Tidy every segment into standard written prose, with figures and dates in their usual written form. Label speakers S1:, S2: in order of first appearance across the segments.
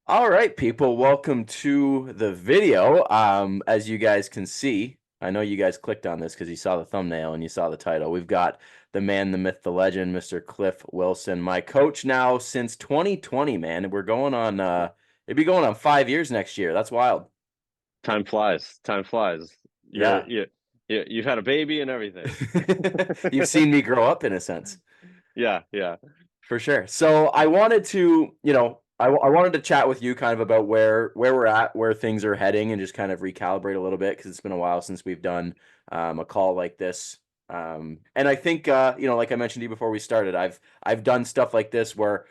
S1: All right, people, welcome to the video. As you guys can see, I know you guys clicked on this because you saw the thumbnail and you saw the title. We've got the man, the myth, the legend, Mr. Cliff Wilson, my coach now since 2020, man. We're going on it'd be going on 5 years next year. That's wild.
S2: Time flies. Time flies.
S1: Yeah.
S2: You've had a baby and everything.
S1: You've seen me grow up in a sense.
S2: Yeah, yeah.
S1: For sure. So I wanted to, I wanted to chat with you kind of about where we're at, where things are heading, and just kind of recalibrate a little bit because it's been a while since we've done a call like this. And I think, like I mentioned to you before we started, I've done stuff like this where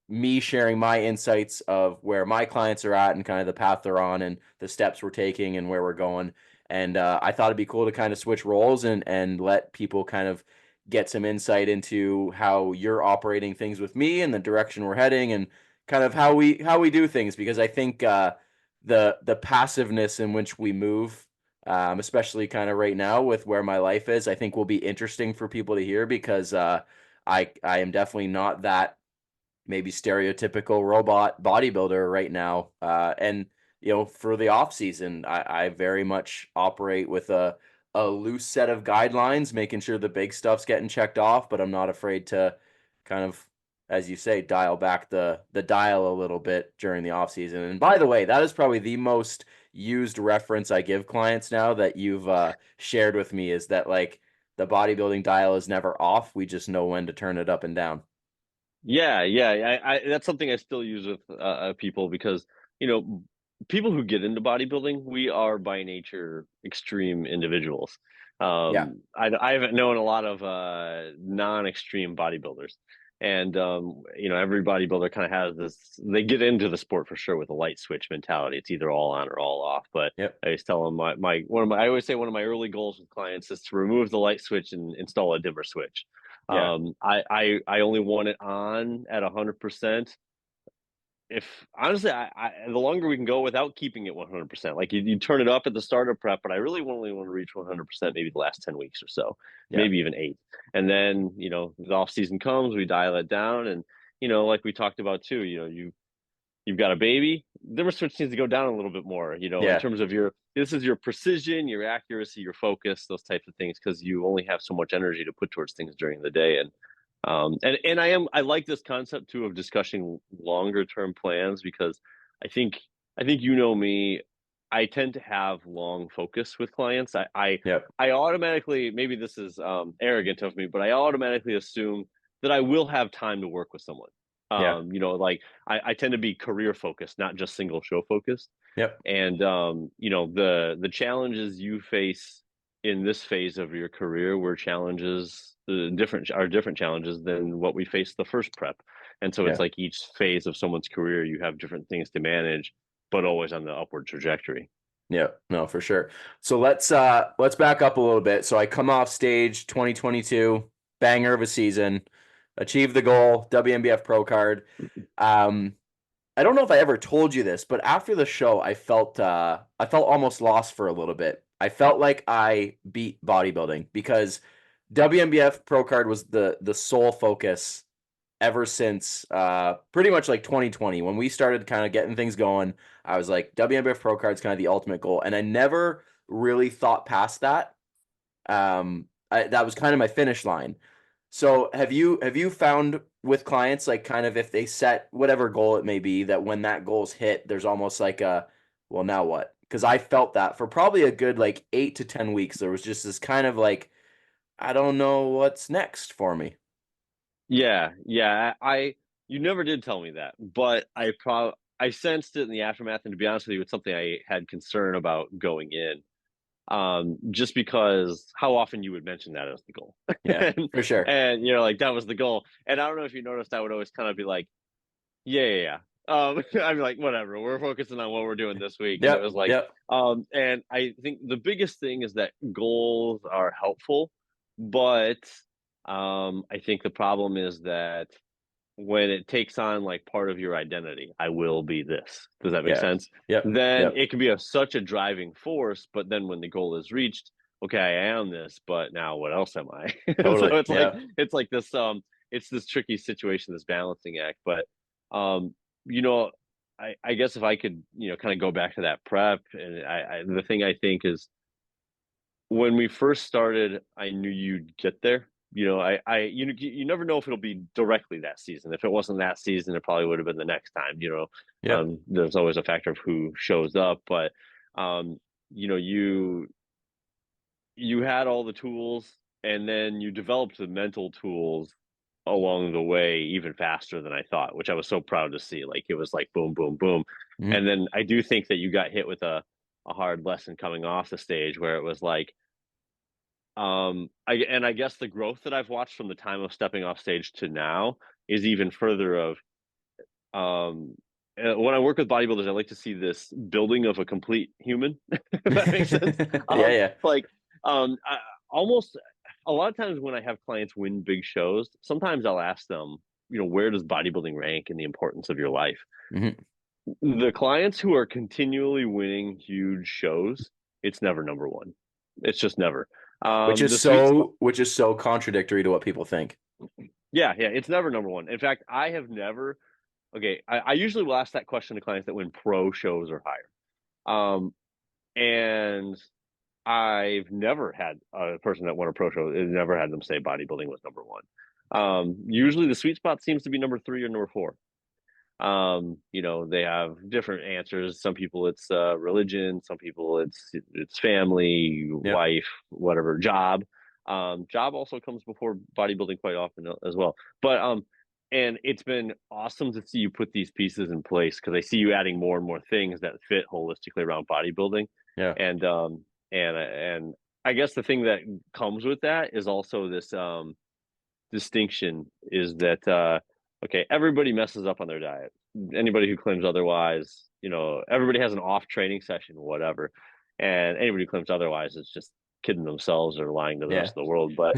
S1: me sharing my insights of where my clients are at and kind of the path they're on and the steps we're taking and where we're going. And I thought it'd be cool to kind of switch roles and let people kind of get some insight into how you're operating things with me and the direction we're heading and kind of how we do things because I think the passiveness in which we move, especially kind of right now with where my life is, I think will be interesting for people to hear because I am definitely not that maybe stereotypical robot bodybuilder right now. And for the off season, I very much operate with a loose set of guidelines, making sure the big stuff's getting checked off, but I'm not afraid to kind of, as you say, dial back the dial a little bit during the off season. And by the way, that is probably the most used reference I give clients now that you've shared with me is that like the bodybuilding dial is never off. We just know when to turn it up and down.
S2: Yeah. That's something I still use with people because, you know, people who get into bodybuilding, we are by nature extreme individuals.
S1: Yeah.
S2: I haven't known a lot of non-extreme bodybuilders. And every bodybuilder kind of has this, they get into the sport for sure with a light switch mentality. It's either all on or all off. But
S1: Yep.
S2: I always tell them I always say one of my early goals with clients is to remove the light switch and install a dimmer switch.
S1: Yeah.
S2: I only want it on at 100%. If honestly, the longer we can go without keeping it 100%, like you turn it up at the start of prep, but I really only want to reach 100% maybe the last 10 weeks or so,
S1: Yeah.
S2: maybe even eight. And then, the off season comes, we dial it down. And, like we talked about too, you've got a baby, the number switch needs to go down a little bit more, in
S1: Yeah.
S2: terms of this is your precision, your accuracy, your focus, those types of things, because you only have so much energy to put towards things during the day. And I like this concept too of discussing longer term plans because I think me, I tend to have long focus with clients.
S1: Yep.
S2: I automatically, maybe this is arrogant of me, but I automatically assume that I will have time to work with someone.
S1: Yeah.
S2: Like I tend to be career focused, not just single show focused.
S1: Yep.
S2: And the challenges you face in this phase of your career were challenges different challenges than what we faced the first prep. And so it's
S1: Yeah.
S2: like each phase of someone's career, you have different things to manage, but always on the upward trajectory.
S1: Yeah, no, for sure. So let's back up a little bit. So I come off stage 2022, banger of a season, achieve the goal, WNBF pro card. Um, I don't know if I ever told you this, but after the show, I felt almost lost for a little bit. I felt like I beat bodybuilding because WNBF pro card was the sole focus ever since pretty much like 2020 when we started kind of getting things going. I was like WNBF pro card is kind of the ultimate goal, and I never really thought past that. That was kind of my finish line. So have you found with clients like kind of if they set whatever goal it may be that when that goal's hit, there's almost like a well now what? Because I felt that for probably a good like 8 to 10 weeks, there was just this kind of like I don't know what's next for me.
S2: Yeah. You never did tell me that, but I sensed it in the aftermath. And to be honest with you, it's something I had concern about going in. Just because how often you would mention that as the goal.
S1: Yeah,
S2: and,
S1: for sure.
S2: and like that was the goal. And I don't know if you noticed, I would always kind of be like, yeah. I'm like, whatever, we're focusing on what we're doing this week. And it
S1: Yep,
S2: was like,
S1: yep,
S2: and I think the biggest thing is that goals are helpful, but I think the problem is that when it takes on like part of your identity, I will be this. Does that make
S1: yeah,
S2: sense?
S1: yep,
S2: Then
S1: yep,
S2: it can be such a driving force, but then when the goal is reached, okay, I am this, but now what else am I?
S1: totally,
S2: So
S1: yeah,
S2: it's like this it's this tricky situation, this balancing act. But um, you know, I guess if I could, kind of go back to that prep, and the thing I think is when we first started, I knew you'd get there. You never know if it'll be directly that season. If it wasn't that season, it probably would have been the next time.
S1: Yep.
S2: There's always a factor of who shows up, but um, you know, you had all the tools, and then you developed the mental tools along the way even faster than I thought, which I was so proud to see. Like, it was like boom, boom, boom.
S1: Mhm.
S2: And then I do think that you got hit with a hard lesson coming off the stage, where it was like, I guess the growth that I've watched from the time of stepping off stage to now is even further of, um when I work with bodybuilders, I like to see this building of a complete human, if that makes sense.
S1: Yeah, yeah.
S2: Like, almost a lot of times when I have clients win big shows, sometimes I'll ask them, where does bodybuilding rank in the importance of your life?
S1: Mhm.
S2: The clients who are continually winning huge shows, it's never number one. It's just never. The sweet spot,
S1: Which is so contradictory to what people think.
S2: yeah, it's never number one. In fact, I have never. Okay, I usually will ask that question to clients that win pro shows or higher. And I've never had a person that won a pro show, never had them say bodybuilding was number one. Usually the sweet spot seems to be number three or number four. They have different answers. Some people it's religion, some people it's family,
S1: Yep.
S2: wife, whatever, job. Job also comes before bodybuilding quite often as well. But and it's been awesome to see you put these pieces in place, because I see you adding more and more things that fit holistically around bodybuilding.
S1: Yeah.
S2: And and I guess the thing that comes with that is also this distinction, is that okay, everybody messes up on their diet. Anybody who claims otherwise, everybody has an off training session, whatever. And anybody who claims otherwise is just kidding themselves or lying to the rest
S1: Yeah.
S2: of the world. But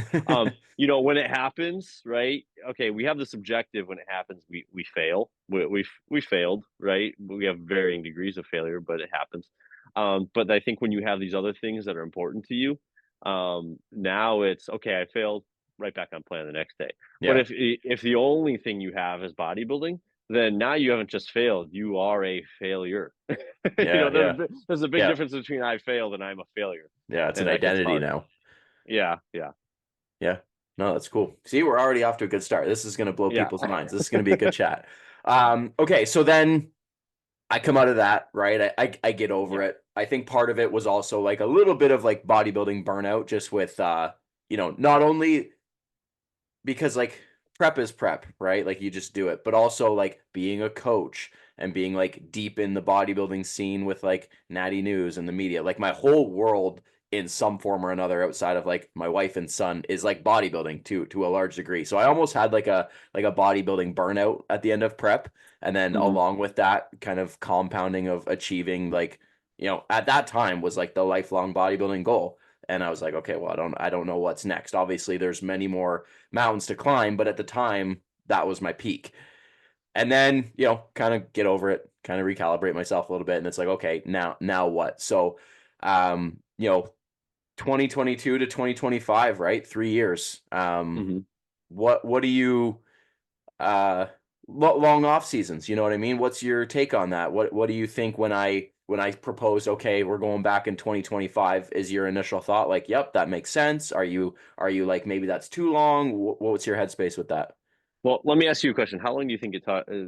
S2: when it happens, right? Okay, we have the subjective. When it happens, we fail. We failed, right? We have varying degrees of failure, but it happens. But I think when you have these other things that are important to you, now it's okay. I failed, right back on plan the next day. But
S1: Yeah.
S2: if the only thing you have is bodybuilding, then now you haven't just failed, you are a failure.
S1: Yeah. Yeah.
S2: There's a big
S1: Yeah.
S2: difference between I failed and I'm a failure.
S1: Yeah. It's an
S2: And that gets
S1: identity
S2: hard.
S1: now.
S2: Yeah, yeah,
S1: Yeah. No, that's cool. See, we're already off to a good start. This is going to blow
S2: yeah.
S1: people's minds. This is going to be a good chat. Okay. So then I come out of that, right? I get over
S2: Yeah.
S1: it. I think part of it was also like a little bit of like bodybuilding burnout, just with, not only because like prep is prep, right? Like you just do it, but also like being a coach and being like deep in the bodybuilding scene with like Natty News and the media. Like my whole world in some form or another outside of like my wife and son is like bodybuilding to a large degree. So I almost had like a bodybuilding burnout at the end of prep. And then
S2: Hmm.
S1: along with that kind of compounding of achieving like, at that time was like the lifelong bodybuilding goal. And I was like, okay, well, I don't know what's next. Obviously, there's many more mountains to climb, but at the time, that was my peak. And then, kind of get over it, kind of recalibrate myself a little bit, and it's like, okay, now what? So, um, you know, 2022 to 2025, right? 3 years.
S2: Hmm.
S1: What do you uh long off seasons, you know what I mean? What's your take on that? What do you think when I proposed, okay, we're going back in 2025, is your initial thought like, yep, that makes sense? Are you like maybe that's too long? What's your headspace with that?
S2: Well, let me ask you a question. How long do you think it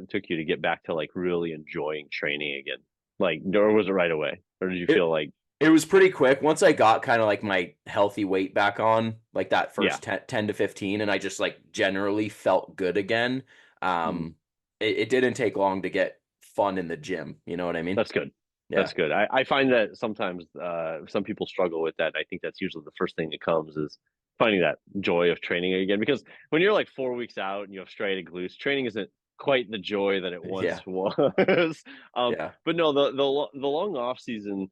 S2: took you to get back to like really enjoying training again? Like, or was it right away? Or did you
S1: It
S2: feel like,
S1: it was pretty quick. Once I got kind of like my healthy weight back on, like that
S2: yeah,
S1: first 10 to 15, and I just like generally felt good again.
S2: mhm.
S1: Um, it didn't take long to get fun in the gym. You know what I mean?
S2: That's good.
S1: Yeah.
S2: That's good. I find that sometimes some people struggle with that. I think that's usually the first thing that comes is finding that joy of training again. Because when you're like 4 weeks out and you have striated glutes, training isn't quite the joy that it once
S1: Yeah.
S2: was. um,
S1: Yeah.
S2: but no, the long off season,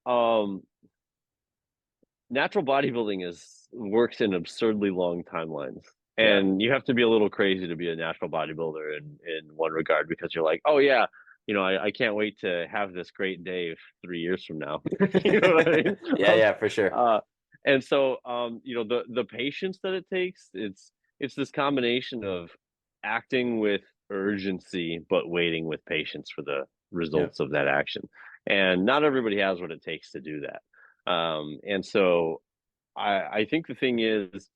S2: um, natural bodybuilding is works in absurdly long timelines.
S1: Yeah.
S2: And you have to be a little crazy to be a natural bodybuilder in one regard, because you're like, oh yeah, I can't wait to have this great day 3 years from now. You know what I mean?
S1: Yeah, yeah, for sure.
S2: Uh, and so the patience that it takes, it's this combination of acting with urgency, but waiting with patience for the
S1: Yeah.
S2: results of that action. And not everybody has what it takes to do that. And so I think the thing is,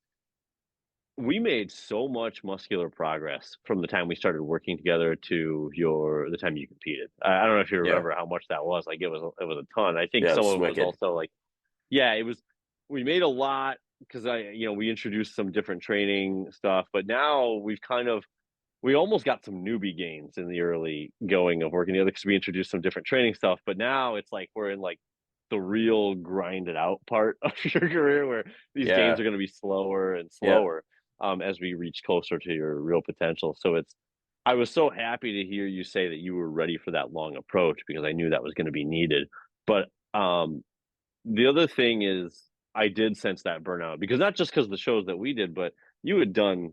S2: we made so much muscular progress from the time we started working together to the time you competed. I don't know if you
S1: Yeah.
S2: remember how much that was. Like it was a ton. I think
S1: Yeah.
S2: some
S1: It's
S2: of it was
S1: wicked.
S2: also like, yeah, it was. We made a lot because we introduced some different training stuff, but now we almost got some newbie gains in the early going of working together because we introduced some different training stuff. But now it's like we're in like the real grinded out part of your career where these gains
S1: Yeah.
S2: are going to be slower and
S1: Yeah.
S2: slower as we reach closer to your real potential. So I was so happy to hear you say that you were ready for that long approach because I knew that was going to be needed. But the other thing is, I did sense that burnout because not just because of the shows that we did, but you had done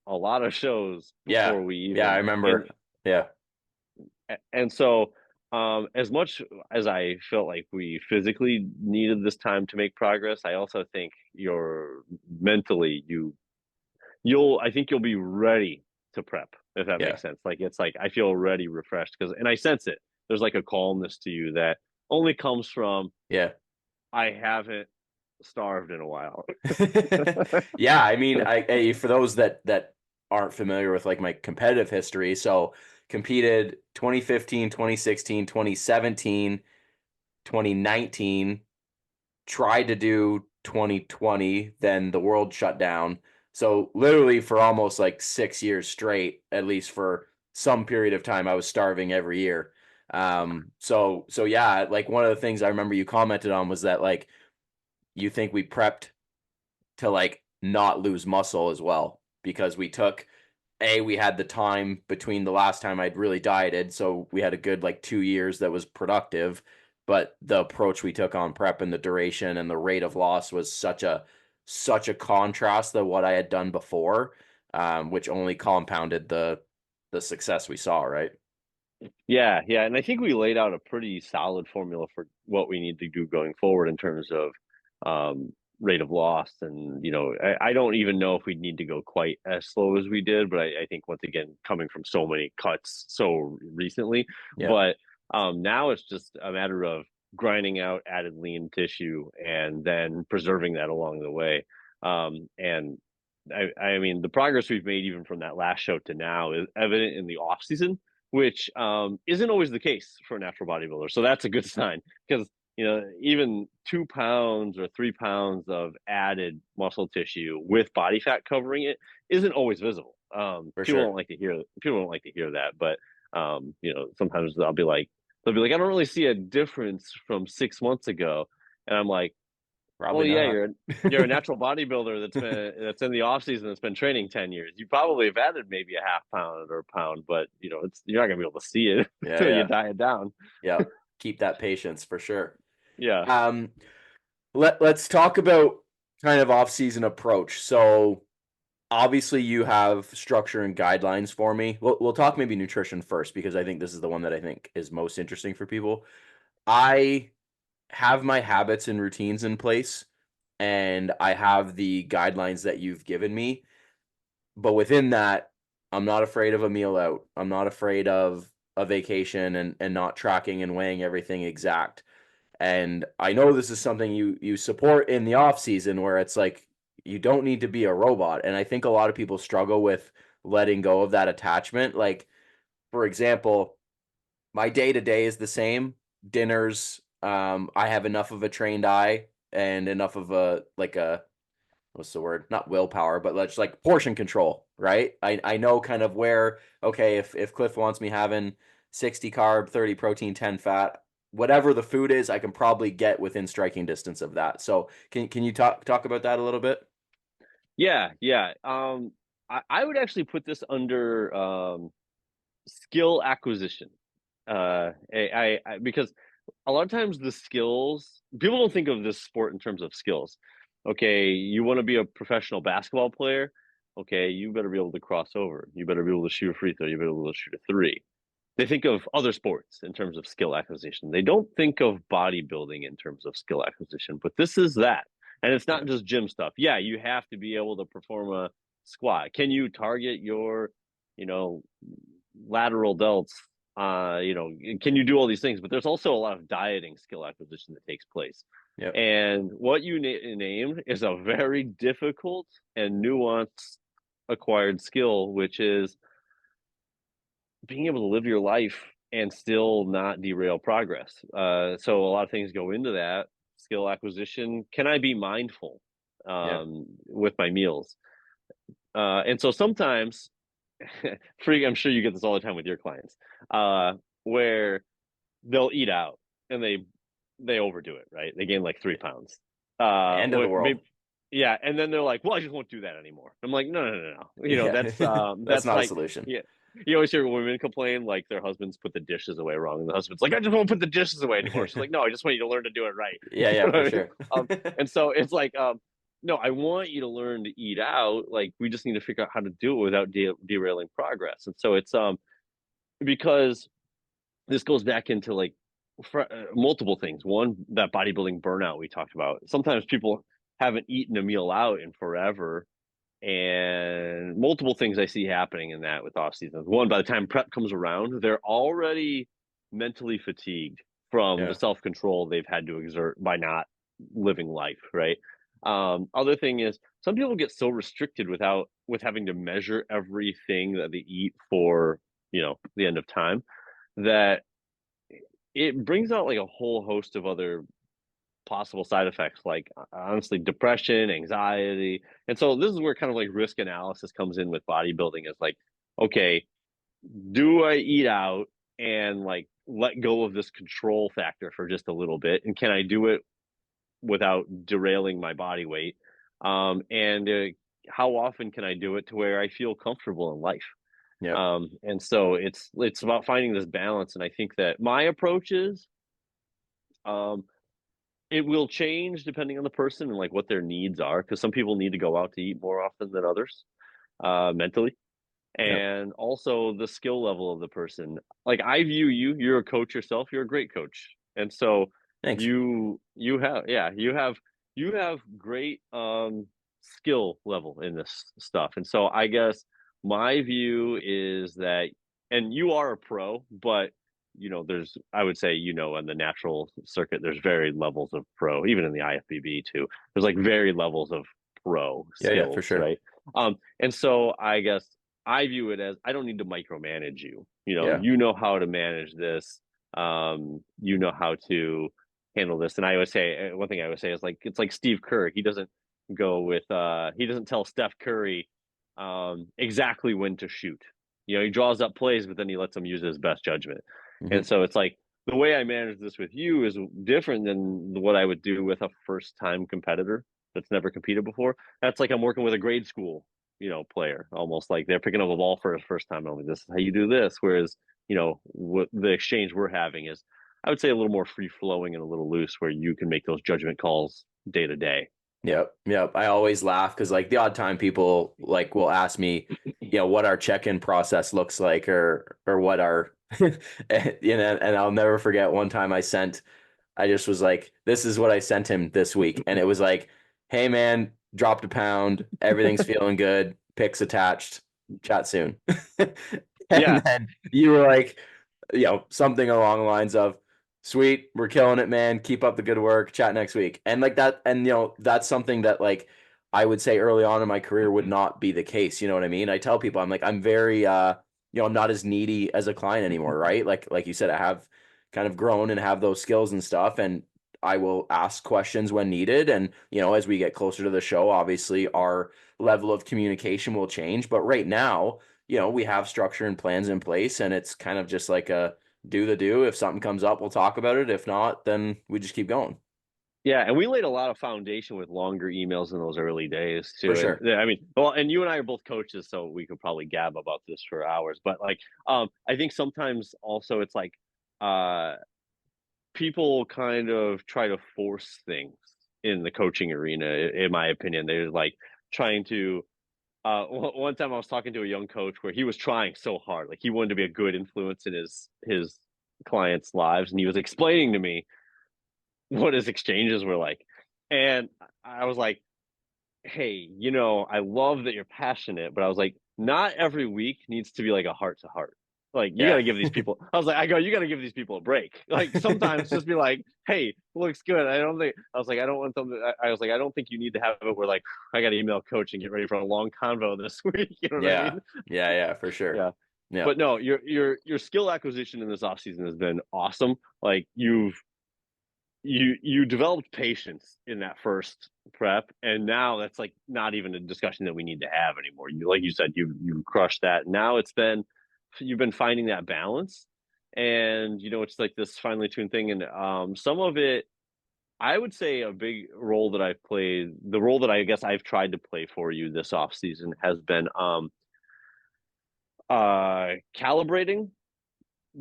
S2: a lot of shows
S1: Yeah.
S2: before we
S1: Yeah. I
S2: even
S1: remember. Yeah.
S2: and so as much as I felt like we physically needed this time to make progress, I also think you're mentally you'll I think you'll be ready to prep, if that
S1: Yeah.
S2: makes sense. Like it's like I feel already refreshed because and I sense it. There's like a calmness to you that only comes from
S1: Yeah.
S2: I haven't starved in a while.
S1: Yeah, I mean, for those that aren't familiar with like my competitive history, so competed 2015, 2016, 2017, 2019, tried to do 2020, then the world shut down. So literally for almost like 6 years straight, at least for some period of time, I was starving every year. So yeah, like one of the things I remember you commented on was that like you think we prepped to like not lose muscle as well because we had the time between the last time I'd really dieted, so we had a good like 2 years that was productive, but the approach we took on prep and the duration and the rate of loss was such a contrast to what I had done before, which only compounded the success we saw, right?
S2: Yeah, yeah, and I think we laid out a pretty solid formula for what we need to do going forward in terms of rate of loss. And I don't even know if we need to go quite as slow as we did, but I think once again, coming from so many cuts so recently,
S1: Yeah,
S2: but now it's just a matter of grinding out added lean tissue and then preserving that along the way. And I mean, the progress we've made even from that last show to now is evident in the off season, which isn't always the case for a natural bodybuilder. So that's a good sign because even 2 pounds or 3 pounds of added muscle tissue with body fat covering it isn't always visible.
S1: for
S2: People
S1: sure.
S2: don't like to hear that, but sometimes they'll be like, I don't really see a difference from 6 months ago, and I'm like, well,
S1: Probably
S2: yeah,
S1: not.
S2: you're a natural bodybuilder that's in the off season that's been training 10 years. You probably have added maybe a half pound or a pound, but you're not gonna be able to see it
S1: Yeah,
S2: until you
S1: yeah,
S2: diet down.
S1: yeah. Keep that patience for sure.
S2: Yeah.
S1: Um, let's talk about kind of off-season approach. So obviously you have structure and guidelines for me. We'll talk maybe nutrition first because I think this is the one that I think is most interesting for people. I have my habits and routines in place and I have the guidelines that you've given me. But within that, I'm not afraid of a meal out. I'm not afraid of a vacation and not tracking and weighing everything exact. And I know this is something you support in the off season where it's like you don't need to be a robot. And I think a lot of people struggle with letting go of that attachment. Like, for example, my day to day is the same. Dinners, I have enough of a trained eye and enough of a like a what's the word? Not willpower, but let's like portion control, right? I know kind of where, okay, if Cliff wants me having 60 carb, 30 protein, 10 fat, whatever the food is, I can probably get within striking distance of that. So can you talk about that a little bit?
S2: Yeah, yeah. I would actually put this under skill acquisition. Because a lot of times the skills people don't think of this sport in terms of skills. Okay, you want to be a professional basketball player. Okay, you better be able to cross over. You better be able to shoot a free throw. You better be able to shoot a three. They think of other sports in terms of skill acquisition. They don't think of bodybuilding in terms of skill acquisition, but this is that. And it's
S1: Yeah.
S2: not just gym stuff. Yeah, you have to be able to perform a squat. Can you target your you know, lateral delts, can you do all these things? But there's also a lot of dieting skill acquisition that takes place.
S1: Yep.
S2: And what you named is a very difficult and nuanced acquired skill, which is being able to live your life and still not derail progress. So a lot of things go into that skill acquisition. Can I be mindful
S1: Yep.
S2: with my meals? And so sometimes, I'm sure you get this all the time with your clients, where they'll eat out and they overdo it, right? They gain like 3 pounds.
S1: End of the world.
S2: Maybe, yeah, and then they're like, "Well, I just won't do that anymore." I'm like, "No, no, no, no.
S1: Yeah. That's
S2: That's
S1: not a
S2: like,
S1: solution.
S2: yeah." You always hear women complain like their husbands put the dishes away wrong, and the husband's like, "I just won't put the dishes away anymore." She's like, "No, I just want you to learn to do it right."
S1: Yeah,
S2: You
S1: yeah,
S2: know
S1: for
S2: what I mean?
S1: sure.
S2: And so it's like, no, I want you to learn to eat out. Like, we just need to figure out how to do it without derailing progress. And so it's because this goes back into like multiple things. One, that bodybuilding burnout we talked about. Sometimes people haven't eaten a meal out in forever, and multiple things I see happening in that with off seasons. One, by the time prep comes around, they're already mentally fatigued from the
S1: Yeah.
S2: self control they've had to exert by not living life, right? Other thing is some people get so restricted with having to measure everything that they eat for the end of time, that it brings out like a whole host of other possible side effects, like honestly depression, anxiety. And so this is where kind of like risk analysis comes in with bodybuilding. Is like, okay, do I eat out and like let go of this control factor for just a little bit, and can I do it without derailing my body weight? And how often can I do it to where I feel comfortable in life?
S1: Yep.
S2: And so it's about finding this balance. And I think that my approach is, um, it will change depending on the person and like what their needs are, because some people need to go out to eat more often than others, mentally,
S1: Yep.
S2: and also the skill level of the person. Like, I view you're a coach yourself, you're a great coach, and so
S1: Thanks.
S2: you have, yeah, you have great skill level in this stuff. And so I guess my view is that, and you are a pro, but there's, I would say, on the natural circuit, there's varied levels of pro, even in the IFBB too. There's like varied levels of pro
S1: Yeah, yeah, for
S2: skills,
S1: sure.
S2: right? And so I guess I view it as, I don't need to micromanage you.
S1: Yeah.
S2: You know how to manage this. You know how to handle this. And I always say, one thing I always say is like, it's like Steve Kerr. He doesn't tell Steph Curry exactly when to shoot. He draws up plays, but then he lets him use his best judgment. And
S1: Hmm.
S2: so it's like, the way I manage this with you is different than what I would do with a first time competitor that's never competed before. That's like I'm working with a grade school, player, almost like they're picking up a ball for the first time. I'm like, this is how you do this. Whereas, what the exchange we're having is, I would say, a little more free flowing and a little loose, where you can make those judgment calls day to day.
S1: Yep. Yep. I always laugh because like the odd time people like will ask me, what our check-in process looks like or what our and I'll never forget one time I just was like, this is what I sent him this week. And it was like, hey man, dropped a pound, everything's feeling good, pics attached, chat soon. And
S2: Yeah,
S1: then you were like, something along the lines of, sweet, we're killing it, man. Keep up the good work. Chat next week. And like that, and that's something that like I would say early on in my career would not be the case. You know what I mean? I tell people I'm like, I'm very I'm not as needy as a client anymore, right? Like you said, I have kind of grown and have those skills and stuff, and I will ask questions when needed. And as we get closer to the show, obviously our level of communication will change. But right now, we have structure and plans in place, and it's kind of just like a do the do. If something comes up, we'll talk about it. If not, then we just keep going.
S2: yeah, and we laid a lot of foundation with longer emails in those early days
S1: For
S2: too. And
S1: sure.
S2: yeah, I mean, well, and you and I are both coaches, so we could probably gab about this for hours. But like, I think sometimes also it's like, uh, people kind of try to force things in the coaching arena. In my opinion, they're like trying to. One time I was talking to a young coach where he was trying so hard, like he wanted to be a good influence in his clients' lives, and he was explaining to me what his exchanges were like. And I was like, hey, I love that you're passionate, but I was like, not every week needs to be like a heart to heart. Like you got
S1: Yeah.
S2: to give these people. I was like, you got to give these people a break. Like sometimes just be like, hey, looks good. I don't think. I was like, I don't want them to. I was like, I don't think you need to have it where like I got to email coach and get ready for a long convo this week. You know what I
S1: Yeah.
S2: mean?
S1: Yeah, yeah, for sure.
S2: Yeah.
S1: Yeah.
S2: But no, your skill acquisition in this offseason has been awesome. Like you developed patience in that first prep, and now that's like not even a discussion that we need to have anymore. You, like you said, you crushed that. Now you've been finding that balance, and it's like this finely tuned thing. And some of it, I would say, a big role that I've played, the role that I guess I've tried to play for you this off season has been calibrating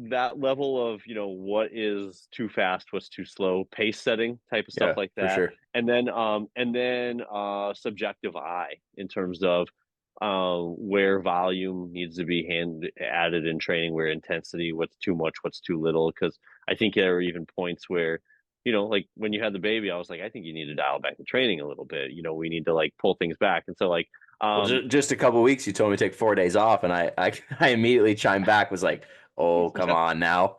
S2: that level of what is too fast, what's too slow, pace setting type of stuff
S1: Yeah,
S2: like
S1: for
S2: that.
S1: sure.
S2: And then subjective eye in terms of where volume needs to be added in training, where intensity, what's too much, what's too little. Because I think there are even points where like when you had the baby, I was like, I think you need to dial back the training a little bit. We need to like pull things back. And so like
S1: Well, just a couple weeks, you told me to take 4 days off, and I immediately chimed back, was like, "Oh, come on now."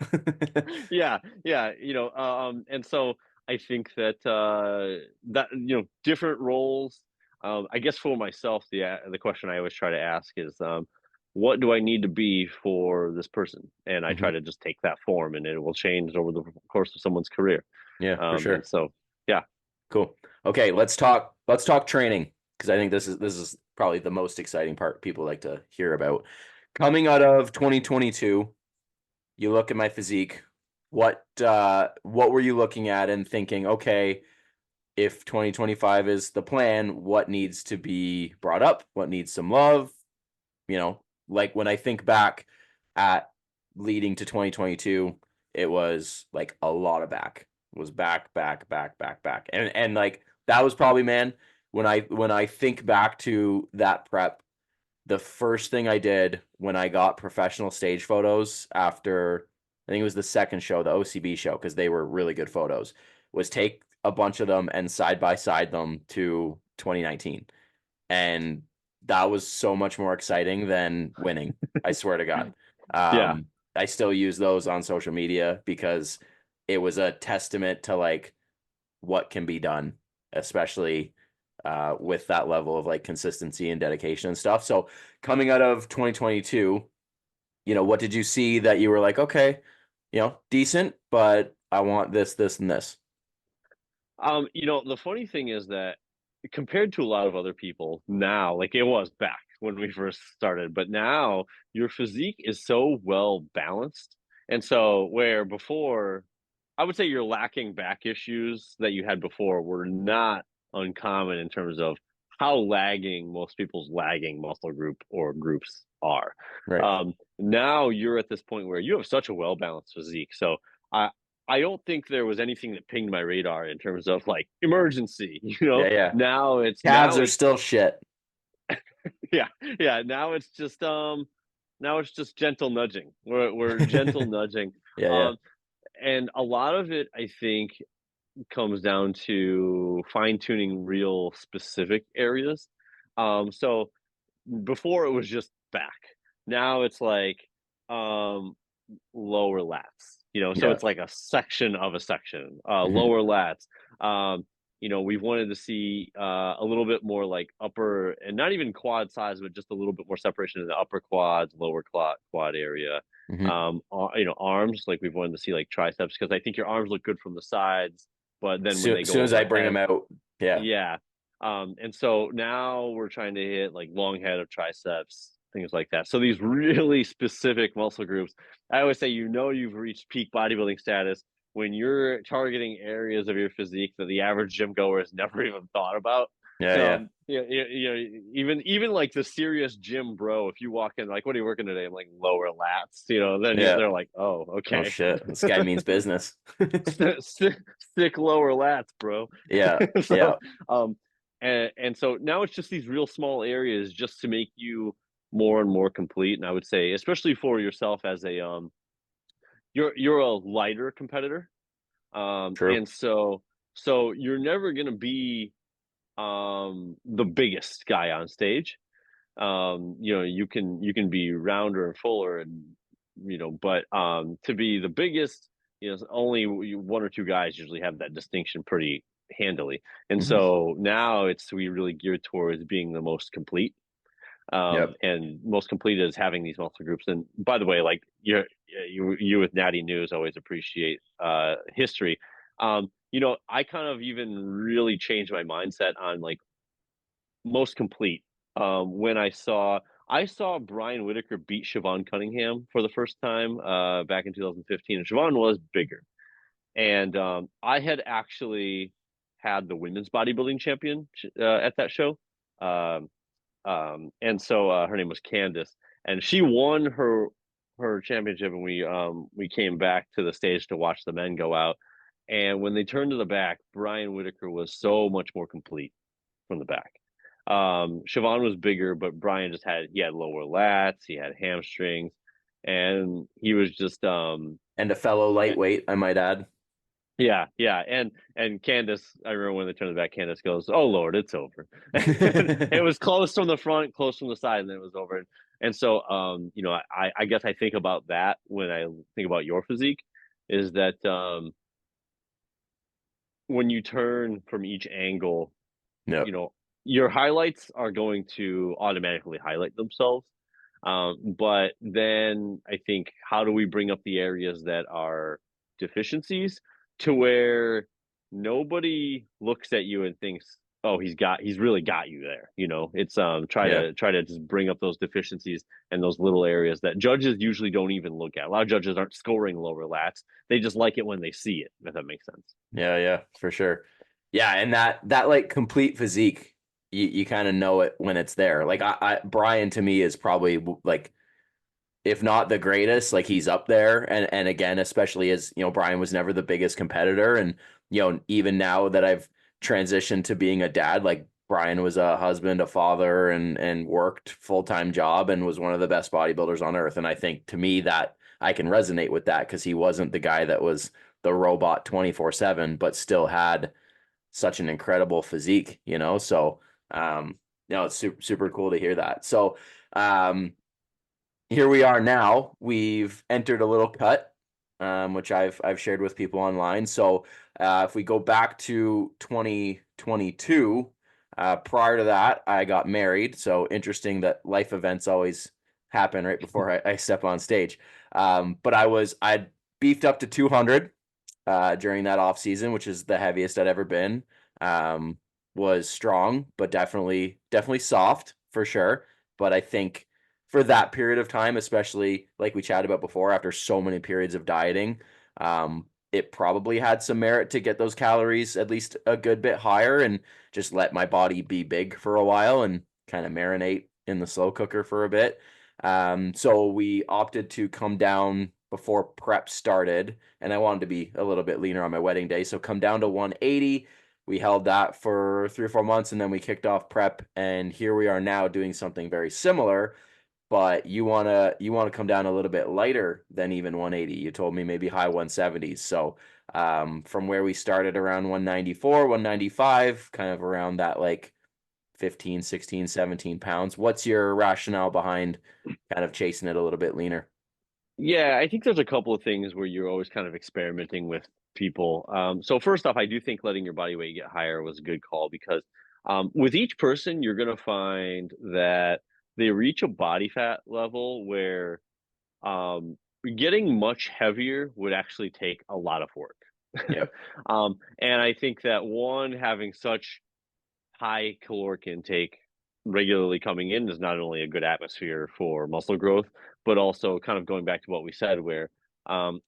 S2: yeah, and so I think that different roles. I guess for myself, the question I always try to ask is, what do I need to be for this person? And I try
S1: Mhm.
S2: to just take that form, and it will change over the course of someone's career.
S1: Yeah, for
S2: And
S1: sure.
S2: so, yeah.
S1: Cool. Okay, let's talk training, because I think this is probably the most exciting part people like to hear about. Coming out of 2022, you look at my physique. What were you looking at and thinking, okay, if 2025 is the plan, what needs to be brought up? What needs some love? Like when I think back at leading to 2022, it was like a lot of back. It was back, back, back, back, back. And like that was probably, man, when I think back to that prep, the first thing I did when I got professional stage photos after, I think it was the second show, the OCB show, because they were really good photos, was take a bunch of them and side by side them to 2019. And that was so much more exciting than winning. I swear to God.
S2: Yeah.
S1: I still use those on social media because it was a testament to like what can be done, especially with that level of like consistency and dedication and stuff. So coming out of 2022, what did you see that you were like, okay, decent, but I want this, this, and this?
S2: The funny thing is that compared to a lot of other people now, like it was back when we first started, but now your physique is so well balanced. And so where before, I would say your lacking back issues that you had before were not uncommon in terms of how lagging most people's lagging muscle group or groups are.
S1: Right.
S2: Now you're at this point where you have such a well balanced physique. So I, I don't think there was anything that pinged my radar in terms of like emergency.
S1: Yeah, yeah.
S2: Now it's
S1: Calves
S2: now
S1: are
S2: it's
S1: still shit.
S2: yeah, yeah. Now it's just gentle nudging. We're gentle nudging.
S1: Yeah, yeah.
S2: Um, and a lot of it, I think, comes down to fine tuning real specific areas. So before it was just back. Now it's like um lower lats, so
S1: Yeah.
S2: it's like a section of a section,
S1: Hmm.
S2: lower lats. We've wanted to see a little bit more like upper, and not even quad size, but just a little bit more separation in the upper quads, lower quad area.
S1: Hmm.
S2: Arms, like we've wanted to see like triceps, because I think your arms look good from the sides, but then when they
S1: Soon
S2: go
S1: as I bring them
S2: overhead,
S1: out, yeah.
S2: yeah. And so now we're trying to hit like long head of triceps, things like that. So these really specific muscle groups, I always say, you've reached peak bodybuilding status when you're targeting areas of your physique that the average gym goer has never even thought about.
S1: Yeah, yeah.
S2: Even like the serious gym bro, if you walk in like, what are you working today? I'm like lower lats, then
S1: Yeah.
S2: they're like, oh,
S1: Oh
S2: okay.
S1: shit. This guy means business.
S2: Sick lower lats, bro.
S1: Yeah.
S2: so
S1: Yeah.
S2: um and so now it's just these real small areas just to make you more and more complete. And I would say, especially for yourself as a you're a lighter competitor.
S1: True.
S2: And so you're never gonna be the biggest guy on stage. you can be rounder and fuller, and but to be the biggest, only one or two guys usually have that distinction pretty handily. And
S1: Mhm.
S2: so now we really geared towards being the most complete.
S1: Yep.
S2: And most complete is having these muscle groups. And by the way, like you with Natty News always appreciate history. I kind of even really changed my mindset on like most complete when I saw Brian Whitaker beat Siobhan Cunningham for the first time back in 2015, and Siobhan was bigger. And I had actually had the women's bodybuilding champion at that show. Um, and so her name was Candace, and she won her championship, and we came back to the stage to watch the men go out. And when they turned to the back, Brian Whitaker was so much more complete from the back. Siobhan was bigger, but Brian he had lower lats, he had hamstrings, and he was just
S1: And a fellow
S2: eh,
S1: lightweight, I might add.
S2: yeah, yeah. And Candace, I remember when they turned the back, Candace goes, "Oh Lord, it's over." And it was close from the front, close from the side, and then it was over. And so I guess I think about that when I think about your physique, is that when you turn from each angle, you
S1: Yep.
S2: know, your highlights are going to automatically highlight themselves. But then I think, how do we bring up the areas that are deficiencies to where nobody looks at you and thinks, "Oh, he's really got you there." It's
S1: Yeah.
S2: try to just bring up those deficiencies and those little areas that judges usually don't even look at. A lot of judges aren't scoring lower lats; they just like it when they see it. If that makes sense.
S1: Yeah, yeah, for sure. Yeah, and that like complete physique, you kind of know it when it's there. Like Brian to me is probably like if not the greatest, like he's up there. And again, especially as Brian was never the biggest competitor, and even now that I've transitioned to being a dad, like Brian was a husband, a father, and worked full-time job and was one of the best bodybuilders on earth. And I think to me that I can resonate with that because he wasn't the guy that was the robot 24/7, but still had such an incredible physique. So it's super cool to hear that. So um here we are now. We've entered a little cut, which I've shared with people online. So if we go back to 2022, prior to that, I got married. So interesting that life events always happen right before I step on stage. But I'd beefed up to 200 during that off season, which is the heaviest I'd ever been. Um, was strong, but definitely soft for sure. But I think for that period of time, especially like we chatted about before, after so many periods of dieting, it probably had some merit to get those calories at least a good bit higher and just let my body be big for a while and kind of marinate in the slow cooker for a bit. So we opted to come down before prep started, and I wanted to be a little bit leaner on my wedding day. So come down to 180. We held that for 3 or 4 months, and then we kicked off prep, and here we are now doing something very similar. But you wanna come down a little bit lighter than even 180. You told me maybe high 170s. So from where we started around 194, 195, kind of around that like 15, 16, 17 pounds. What's your rationale behind kind of chasing it a little bit leaner?
S2: Yeah, I think there's a couple of things where you're always kind of experimenting with people. So first off, I do think letting your body weight get higher was a good call, because with each person, you're going to find that they reach a body fat level where um, getting much heavier would actually take a lot of work.
S1: Yep.
S2: And I think that one, having such high caloric intake regularly coming in is not only a good atmosphere for muscle growth, but also kind of going back to what we said, where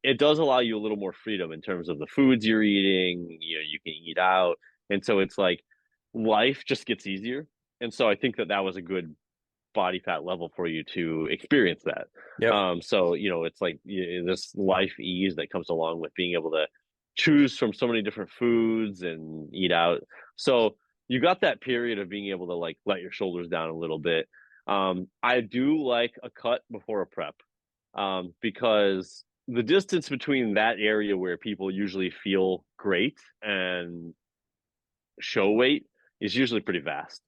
S2: it does allow you a little more freedom in terms of the foods you're eating. You can eat out, and so it's like life just gets easier. And so I think that was a good body fat level for you to experience that.
S1: Yep.
S2: So it's like this life ease that comes along with being able to choose from so many different foods and eat out. So you got that period of being able to like let your shoulders down a little bit. I do like a cut before a prep, because the distance between that area where people usually feel great and show weight is usually pretty vast.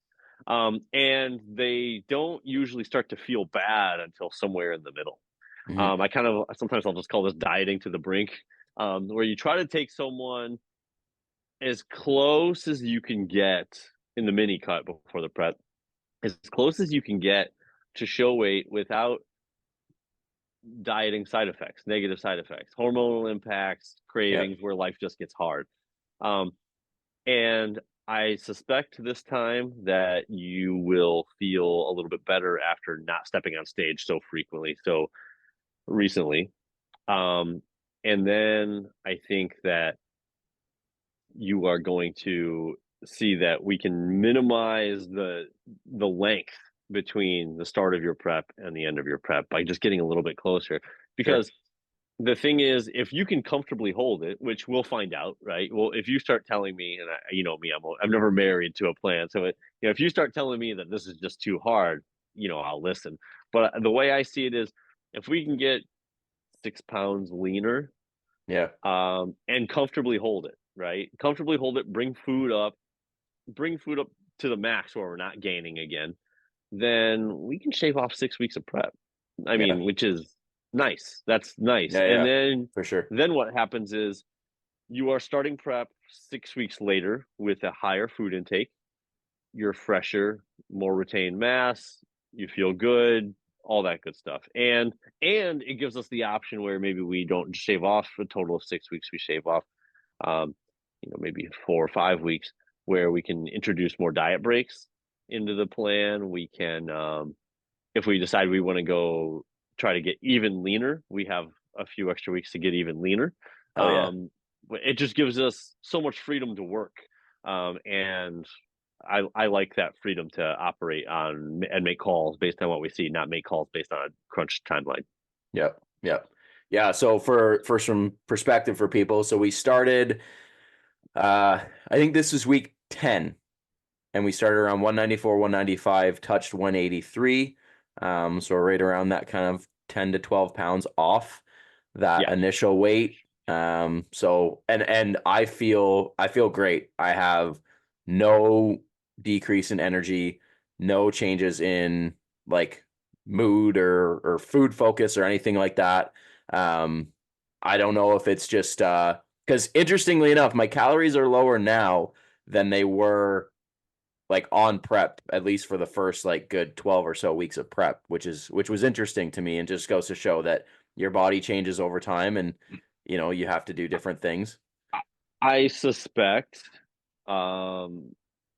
S2: And they don't usually start to feel bad until somewhere in the middle.
S1: Hmm.
S2: I kind of sometimes I'll just call this dieting to the brink, where you try to take someone as close as you can get in the mini cut before the prep, as close as you can get to show weight without dieting side effects, negative side effects, hormonal impacts,
S1: Yeah.
S2: cravings, where life just gets hard. Um, and I suspect this time that you will feel a little bit better after not stepping on stage so frequently, so recently. Um, and then I think that you are going to see that we can minimize the length between the start of your prep and the end of your prep by just getting a little bit closer.
S1: Sure.
S2: Because the thing is, if you can comfortably hold it, which we'll find out, right? Well, if you start telling me, and you know me, I'm never married to a plan, so if you start telling me that this is just too hard, I'll listen. But the way I see it is, if we can get 6 pounds leaner,
S1: Yeah.
S2: and comfortably hold it, right? Comfortably hold it, bring food up to the max where we're not gaining again, then we can shave off 6 weeks of prep. I
S1: Yeah.
S2: mean, which is nice. That's nice.
S1: Yeah.
S2: And
S1: Yeah.
S2: then
S1: For sure.
S2: then what happens is you are starting prep 6 weeks later with a higher food intake. You're fresher, more retained mass, you feel good, all that good stuff. And it gives us the option where maybe we don't shave off a total of 6 weeks, we shave off um, maybe 4 or 5 weeks, where we can introduce more diet breaks into the plan. We can, if we decide we want to go try to get even leaner, we have a few extra weeks to get even leaner.
S1: Oh yeah.
S2: It just gives us so much freedom to work. And I like that freedom to operate on and make calls based on what we see, not make calls based on a crunch timeline.
S1: Yep. Yep. Yeah. So for some perspective for people, so we started. I think this was week 10, and we started around 194, 195, touched 183. So we're right around that kind of 10 to 12 pounds off that
S2: Yeah.
S1: initial weight. So and I feel great. I have no decrease in energy, no changes in like mood or food focus or anything like that. Um, I don't know if it's just because interestingly enough, my calories are lower now than they were like on prep, at least for the first like good 12 or so weeks of prep, which was interesting to me and just goes to show that your body changes over time and you have to do different things.
S2: I suspect um,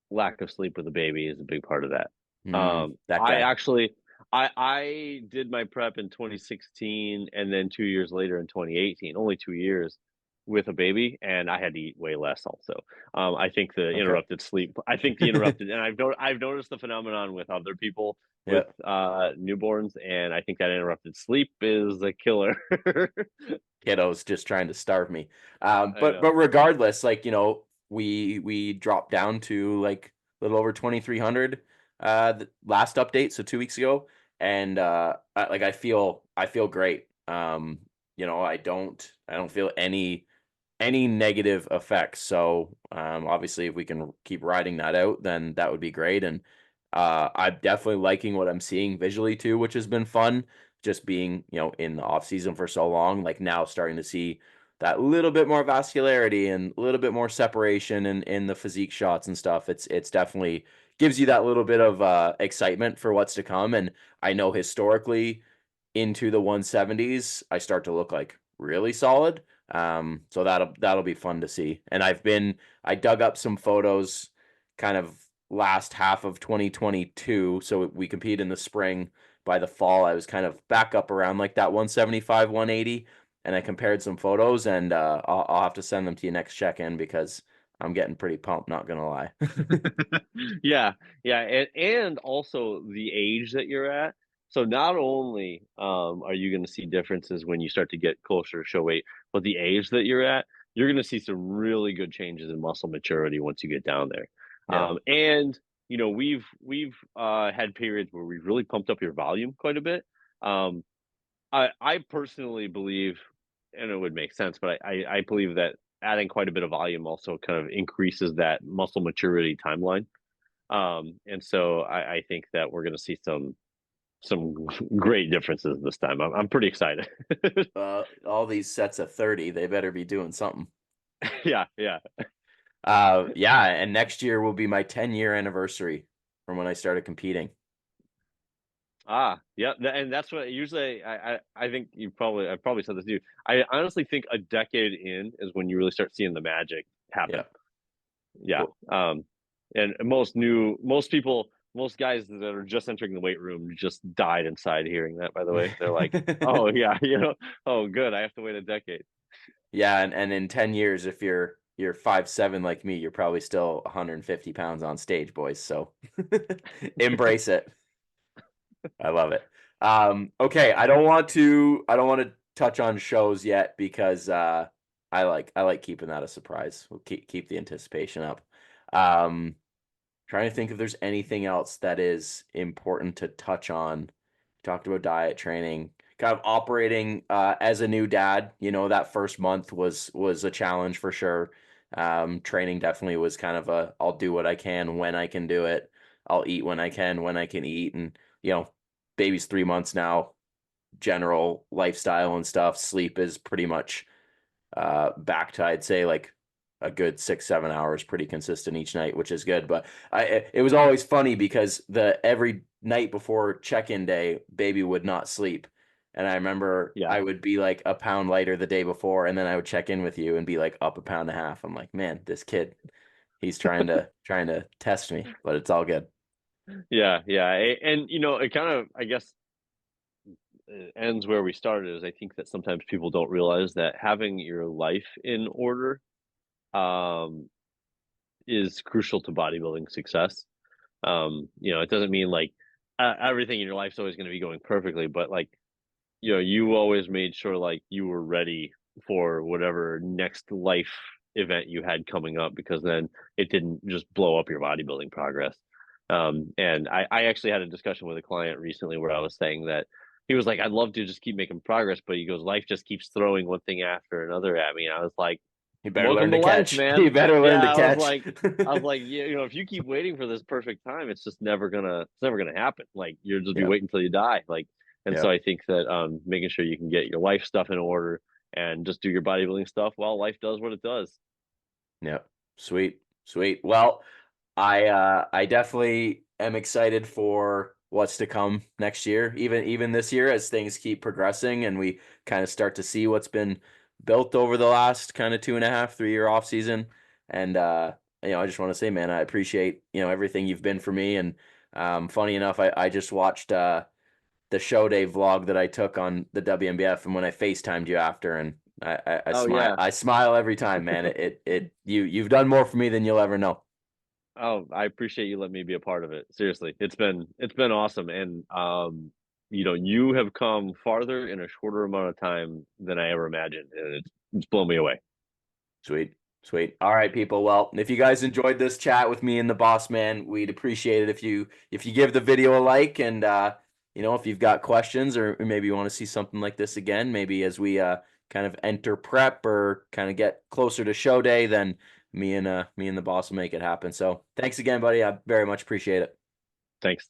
S2: lack of sleep with a baby is a big part of that.
S1: That
S2: I
S1: guy.
S2: actually I did my prep in 2016 and then 2 years later in 2018, only 2 years with a baby, and I had to eat way less also. I think the
S1: Okay.
S2: interrupted sleep, I think the interrupted, and I've noticed the phenomenon with other people
S1: Yeah.
S2: with newborns, and I think that interrupted sleep is a killer.
S1: Kiddos just trying to starve me.
S2: I
S1: But
S2: know.
S1: regardless, like we dropped down to like a little over 2,300 the last update, so 2 weeks ago, and like I feel great. I don't feel any negative effects. So obviously, if we can keep riding that out, then that would be great. And I'm definitely liking what I'm seeing visually too, which has been fun. Just being in the off season for so long, like now starting to see that little bit more vascularity and a little bit more separation in the physique shots and stuff. It's definitely gives you that little bit of excitement for what's to come. And I know historically into the 170s, I start to look like really solid. So that'll be fun to see. And I dug up some photos kind of last half of 2022. So we compete in the spring. By the fall, I was kind of back up around like that 175, 180. And I compared some photos, and I'll have to send them to you next check-in because I'm getting pretty pumped, not gonna lie.
S2: Yeah, yeah, and also the age that you're at. So not only are you going to see differences when you start to get closer to show weight, but the age that you're at, you're going to see some really good changes in muscle maturity once you get down there.
S1: Yeah.
S2: And we've had periods where we've really pumped up your volume quite a bit. Um, I personally believe, and it would make sense, but I believe that adding quite a bit of volume also kind of increases that muscle maturity timeline. And so I think that we're going to see some great differences this time. I'm pretty excited.
S1: All these sets of 30, they better be doing something.
S2: Yeah, yeah.
S1: Yeah, and next year will be my 10-year anniversary from when I started competing.
S2: Yeah, and that's what usually I think I've probably said this to you. I honestly think a decade in is when you really start seeing the magic
S1: Yeah.
S2: happen. Yeah.
S1: Well,
S2: And most guys that are just entering the weight room just died inside hearing that, by the way. They're like, oh yeah, oh good, I have to wait a decade.
S1: yeah, and in 10 years, if you're 5'7" like me, you're probably still 150 pounds on stage, boys. So embrace it. I love it. Okay, I don't want to touch on shows yet because I like keeping that a surprise. We'll keep the anticipation up. Um, Trying to think if there's anything else that is important to touch on. Talked about diet, training, kind of operating as a new dad. That first month was a challenge for sure. Training definitely was kind of I'll do what I can when I can do it. I'll eat when I can eat, and baby's 3 months now. General lifestyle and stuff. Sleep is pretty much back to, I'd say, like a good 6 7 hours pretty consistent each night, which is good. But it was always funny because the every night before check-in day baby would not sleep, and I remember
S2: Yeah.
S1: I would be like a pound lighter the day before, and then I would check in with you and be like up a pound and a half. I'm like, man, this kid, he's trying to test me, but it's all good.
S2: Yeah, yeah. And it kind of, I guess, ends where we started. Is I think that sometimes people don't realize that having your life in order um is crucial to bodybuilding success. It doesn't mean like everything in your life's always going to be going perfectly, but like, you always made sure like you were ready for whatever next life event you had coming up, because then it didn't just blow up your bodybuilding progress. And I actually had a discussion with a client recently where I was saying that he was like, I'd love to just keep making progress, but he goes, life just keeps throwing one thing after another at me. And I was like,
S1: You better learn
S2: welcome to
S1: to
S2: life,
S1: catch.
S2: man.
S1: You better learn
S2: Yeah,
S1: to catch.
S2: I was like, yeah, if you keep waiting for this perfect time, it's never gonna happen. Like you'll just be
S1: Yep.
S2: waiting until you die. Like, and so
S1: Yep.
S2: I think that making sure you can get your life stuff in order and just do your bodybuilding stuff while life does what it does.
S1: Yep. Sweet. Sweet. Well, I definitely am excited for what's to come next year, even this year as things keep progressing and we kind of start to see what's been built over the last kind of 2.5, 3 year off season. And I just want to say, man, I appreciate, everything you've been for me. And funny enough, I just watched the show day vlog that I took on the WMBF, and when I FaceTimed you after, and I
S2: Oh
S1: smile,
S2: yeah.
S1: I smile every time, man. You've done more for me than you'll ever know.
S2: Oh, I appreciate you letting me be a part of it. Seriously, it's been awesome, and you have come farther in a shorter amount of time than I ever imagined, and it's blown me away.
S1: Sweet. Sweet. All right, people. Well, if you guys enjoyed this chat with me and the boss man, we'd appreciate it if you give the video a like, and if you've got questions or maybe you want to see something like this again, maybe as we kind of enter prep or kind of get closer to show day, then me and the boss will make it happen. So, thanks again, buddy. I very much appreciate it.
S2: Thanks.